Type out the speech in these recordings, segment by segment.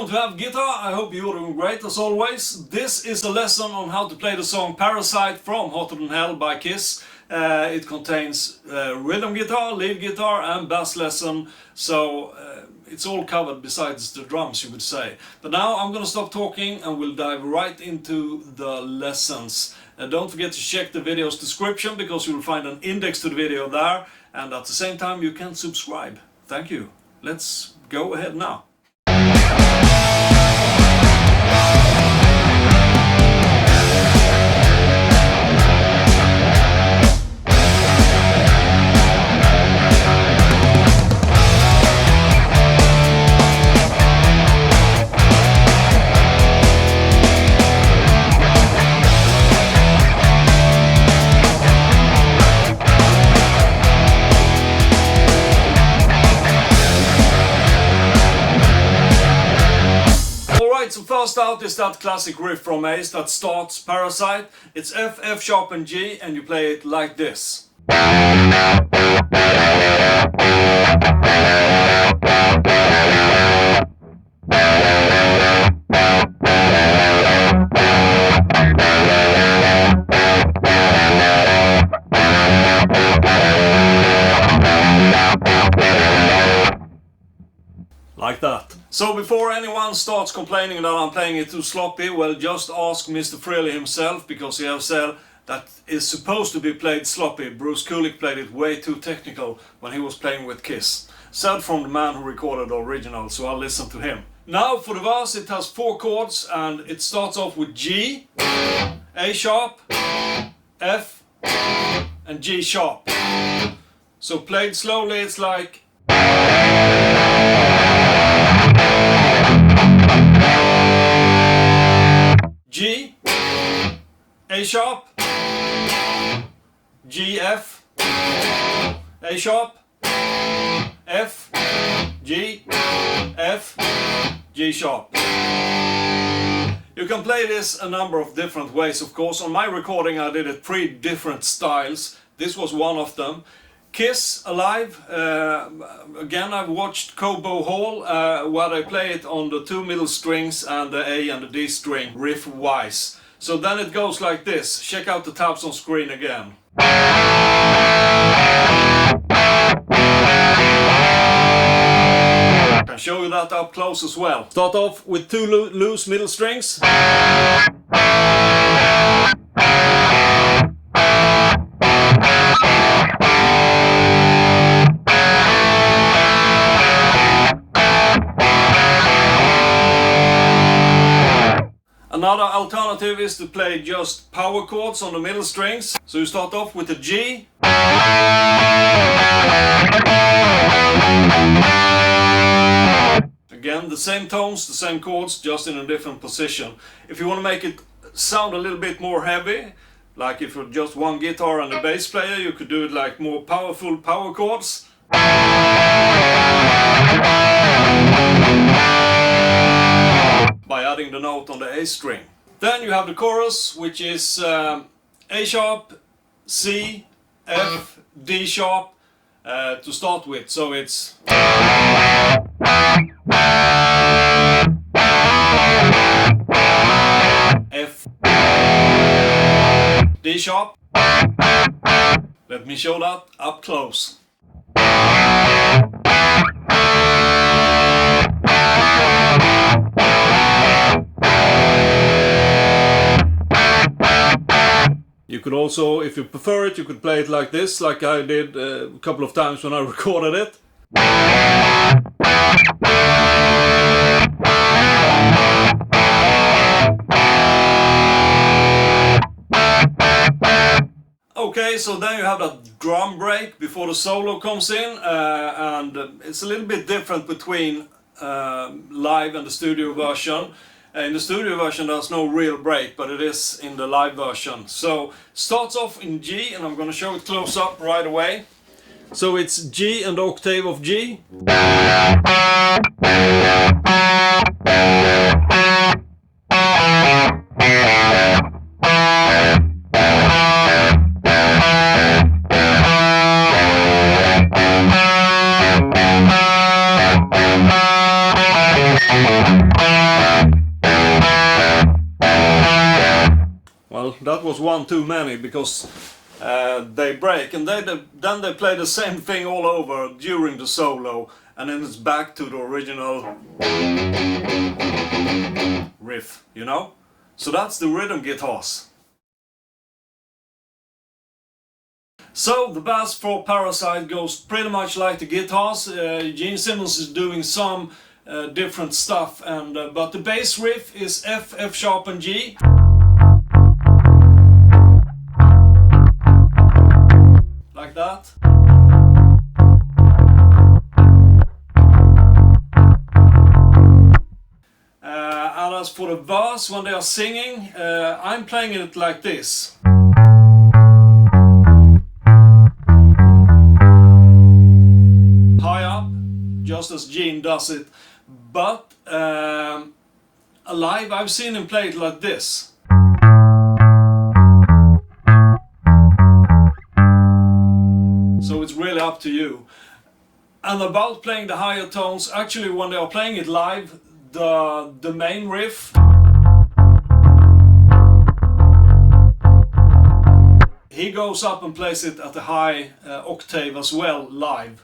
to Have Guitar. I hope you're doing great as always. This is a lesson on how to play the song Parasite from Hotter Than Hell by Kiss. It contains rhythm guitar, lead guitar and bass lesson, so it's all covered besides the drums, you would say. But now I'm gonna stop talking and we'll dive right into the lessons. Don't forget to check the video's description because you'll find an index to the video there, and at the same time you can subscribe. Thank you. Let's go ahead now. So first out is that classic riff from Ace that starts Parasite. It's F, F sharp and G, and you play it like this. Like that. So before anyone starts complaining that I'm playing it too sloppy, well, just ask Mr. Frehley himself, because he has said that is supposed to be played sloppy. Bruce Kulick played it way too technical when he was playing with Kiss. Said from the man who recorded the original, so I'll listen to him. Now for the verse, it has 4 chords and it starts off with G, A sharp, F and G sharp. So played slowly it's like G, A sharp, G, F, A sharp, F, G, F, G sharp. You can play this a number of different ways, of course. On my recording I did it 3 different styles. This was one of them. Kiss Alive, again I've watched Cobo Hall where they play it on the 2 middle strings and the A and the D string riff wise. So then it goes like this. Check out the tabs on screen again. I can show you that up close as well. Start off with 2 loose middle strings. Another alternative is to play just power chords on the middle strings. So you start off with a G. Again, the same tones, the same chords, just in a different position. If you want to make it sound a little bit more heavy, like if you're just one guitar and a bass player, you could do it like more powerful power chords. By adding the note on the A string. Then you have the chorus, which is A sharp, C, F, D sharp to start with. So it's F, D sharp. Let me show that up close. You could also, if you prefer it, you could play it like this, like I did a couple of times when I recorded it. Okay, so then you have that drum break before the solo comes in, and it's a little bit different between live and the studio version. In the studio version there's no real break, but it is in the live version. So starts off in G, and I'm gonna show it close up right away. So it's G and the octave of G. that was one too many, because they break, and then they play the same thing all over during the solo, and then it's back to the original riff, you know? So that's the rhythm guitars. So the bass for Parasite goes pretty much like the guitars. Gene Simmons is doing some different stuff, and but the bass riff is F, F sharp and G. Like that. And as for the verse, when they are singing, I'm playing it like this. High up, just as Gene does it, but live I've seen him play it like this. So it's really up to you. And about playing the higher tones, actually when they are playing it live, the main riff, he goes up and plays it at a high octave as well live.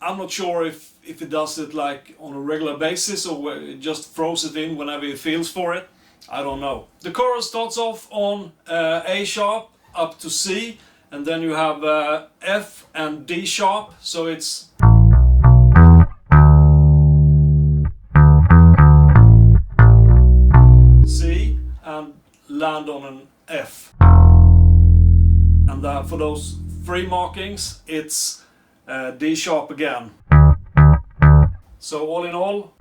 I'm not sure if he does it like on a regular basis or just throws it in whenever he feels for it. I don't know. The chorus starts off on A sharp up to C, and then you have F and D sharp, so it's C and land on an F. And for those three markings, it's D sharp again. So all in all,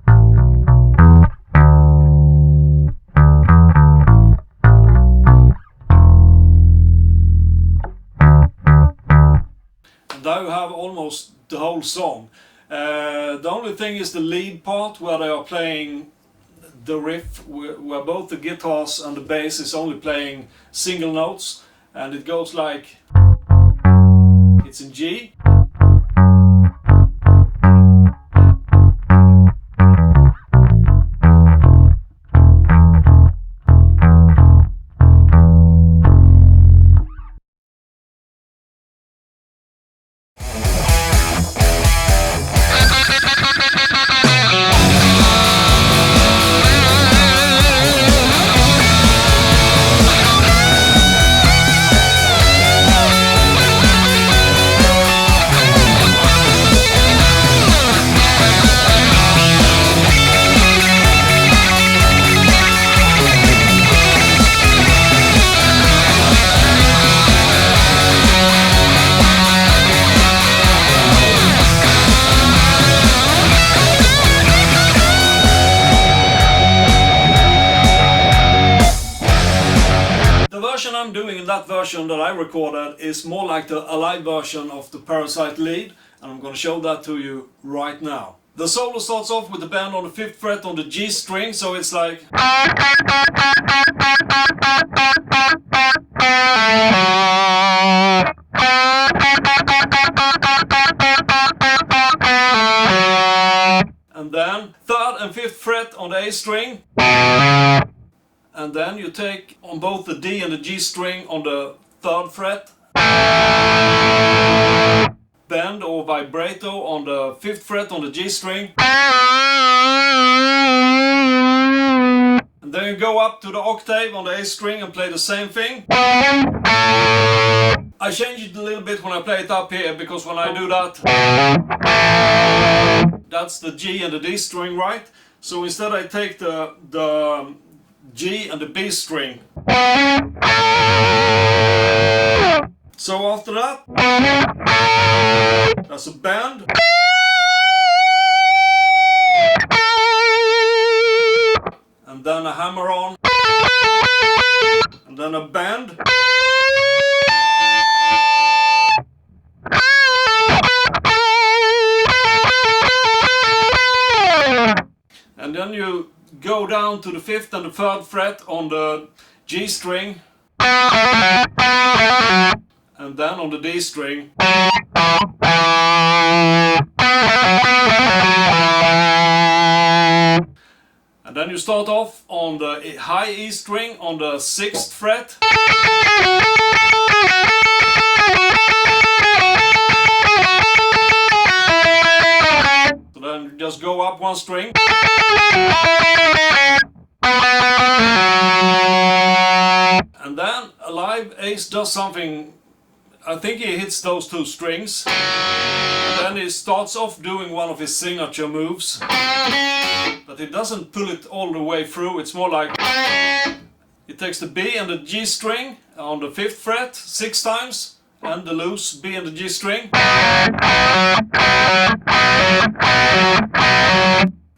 there you have almost the whole song. The only thing is the lead part where they are playing the riff, where both the guitars and the bass is only playing single notes, and it goes like, it's in G. I'm doing in that version that I recorded is more like the live version of the Parasite lead, and I'm going to show that to you right now. The solo starts off with the bend on the 5th fret on the G string, so it's like, and then 3rd and 5th fret on the A string. And then you take on both the D and the G string on the 3rd fret, bend or vibrato on the 5th fret on the G string, and then you go up to the octave on the A string and play the same thing. I change it a little bit when I play it up here, because when I do that, that's the G and the D string, right? So instead I take the G and the B string. So after that, that's a bend. And then a hammer on. And then a bend. And then you go down to the 5th and the 3rd fret on the G string, and then on the D string, and you start off on the high E string on the 6th fret. So then you just go up one string. And then live Ace does something, I think he hits those two strings. And then he starts off doing one of his signature moves. But he doesn't pull it all the way through, it's more like he takes the B and the G string on the 5th fret 6 times, and the loose B and the G string.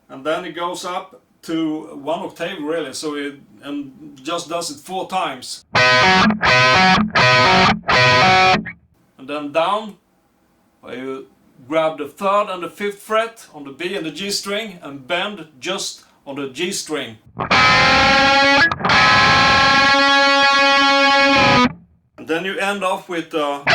And then he goes up to 1 octave really, so he just does it 4 times. And then down, where you grab the 3rd and the 5th fret on the B and the G string and bend just on the G string. And then you end off with and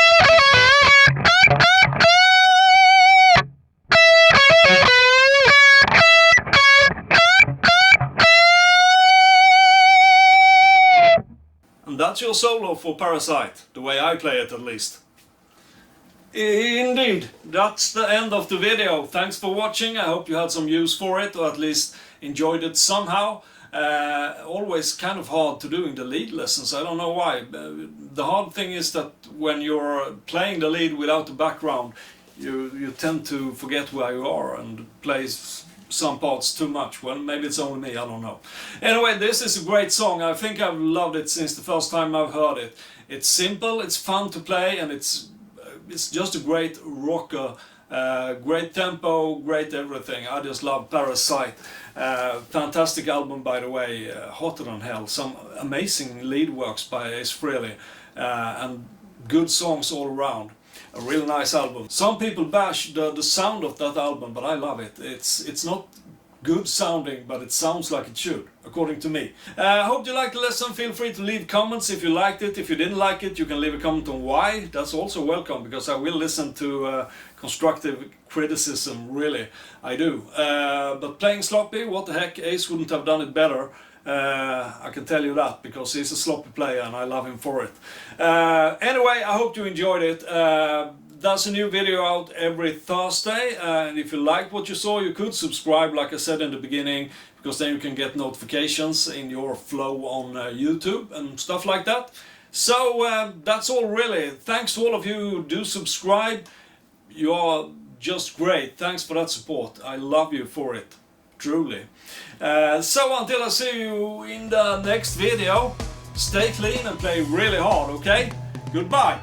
that's your solo for Parasite, the way I play it at least. Indeed, that's the end of the video. Thanks for watching. I hope you had some use for it, or at least enjoyed it somehow. Always kind of hard to doing the lead lessons, I don't know why. The hard thing is that when you're playing the lead without the background, you tend to forget where you are and play some parts too much. Well, maybe it's only me, I don't know. Anyway, this is a great song. I think I've loved it since the first time I've heard it. It's simple, it's fun to play, and it's just a great rocker, great tempo, great everything. I just love Parasite. Fantastic album, by the way, hotter than hell. Some amazing lead works by Ace Frehley, and good songs all around. A real nice album. Some people bash the sound of that album, but I love it. It's not good sounding, but it sounds like it should, according to me. I hope you liked the lesson. Feel free to leave comments if you liked it. If you didn't like it, you can leave a comment on why. That's also welcome, because I will listen to constructive criticism, really. I do. But playing sloppy, what the heck, Ace wouldn't have done it better. I can tell you that, because he's a sloppy player and I love him for it. Anyway, I hope you enjoyed it. There's a new video out every Thursday, and if you liked what you saw, you could subscribe, like I said in the beginning, because then you can get notifications in your flow on YouTube and stuff like that. So that's all really. Thanks to all of you who do subscribe. You are just great. Thanks for that support. I love you for it, truly. So until I see you in the next video, stay clean and play really hard, okay? Goodbye!